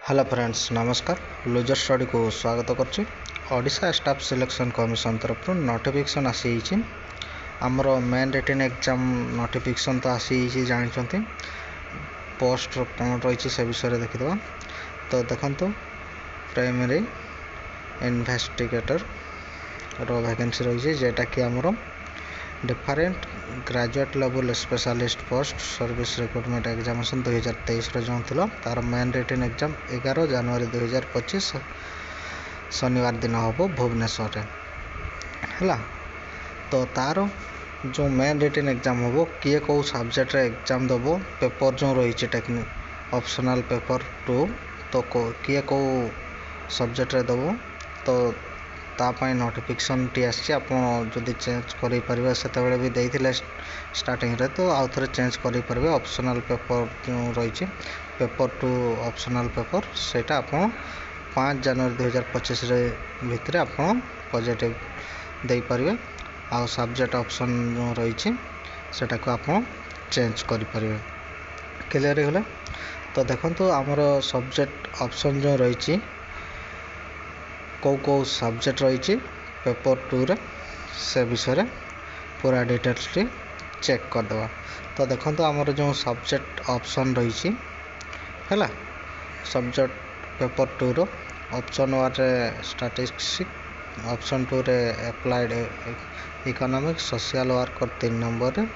Hello friends नमस्कार loser study को स्वागत करछि। ओडिशा स्टाफ सिलेक्शन कमिशन तरफ नोटिफिकेशन आसी आमर मेन रिटन एग्जाम नोटिफिकेशन तो आसी जानी पोस्ट कौन रही से विषय देखीद। तो देखो प्राइमरी इन्वेस्टिगेटर रो वैकेंसी रही है जेटा कि आमर different graduate level specialist post service recruitment examination 2023 जो थी तार मेन रिटन एग्जाम 11 जनवरी 2025 शनिवार दिन हम भुवनेश्वर है। तो तार जो मेन रिटन एग्जाम हम किए कौ सब्जेक्ट एग्जाम दब पेपर जो रही टेक्निक ऑप्शनल पेपर 2 तो किए कौ सब्जेक्ट दब तो तापाई नोटिफिकेशन टी आसी जदि चेंज करें से भी देते स्टार्टिंग रे तो आउ थे चेंज करें ऑप्शनल पेपर जो रही पेपर 2 ऑप्शनल पेपर सेटा आप 5 जनवरी 2025 भितर आप पॉजिटिव दे पारे आउ सब्जेक्ट ऑप्शन जो रही सेटा को आप चेंज करें क्लियर हो। तो देखो आमर सब्जेक्ट ऑप्शन जो रही कौ सब्जेक्ट रही पेपर 2 रे से विषय पूरा डिटेल्स चेक करदे। तो देखो आमर जो सब्जेक्ट ऑप्शन रही है सब्जेक्ट पेपर 2 रो ऑप्शन 1 रे स्टैटिस्टिक्स ऑप्शन 2 रे एप्लाइड इकोनॉमिक्स सोशल वर्क और 3 नंबर रे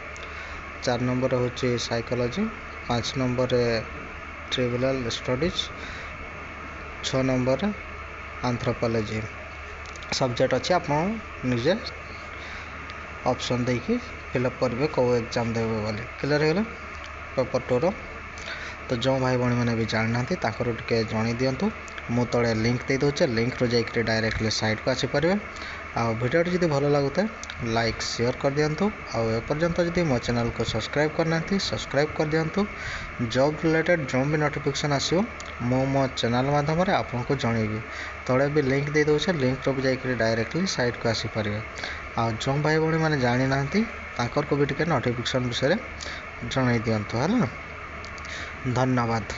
4 नंबर हूँ साइकोलॉजी 5 नंबर रे ट्रिब्यूनल स्टडीज 6 नंबर रे एंथ्रोपोलॉजी सब्जेक्ट अच्छे आप निजे ऑप्शन देखिए फिलअप करेंगे कौ एग्जाम देवे बोले क्लियर हो पेपर 2 रो। तो जो भाई भाई मैंने भी जानना टे जन दिंतु मु तले लिंक दे दूचे लिंक रू जाकर डायरेक्टली साइट को आसीपारे आउ वीडियो जब भल लगुए लाइक शेयर कर दिंतु आउ एपर्यंत जब मो चैनल को सब्सक्राइब करना सब्सक्राइब कर दिंतु जॉब रिलेटेड जो भी नोटिफिकेशन आसो मो चैनल माध्यम आपको जनइबी तले भी लिंक दे दूचे लिंक रू जाकर डायरेक्टली साइट को आसीपारे आउ जो भाई भाई मैंने जानी ना को भी टे नोटिफिकेशन विषय जन दिंतु है। धन्यवाद।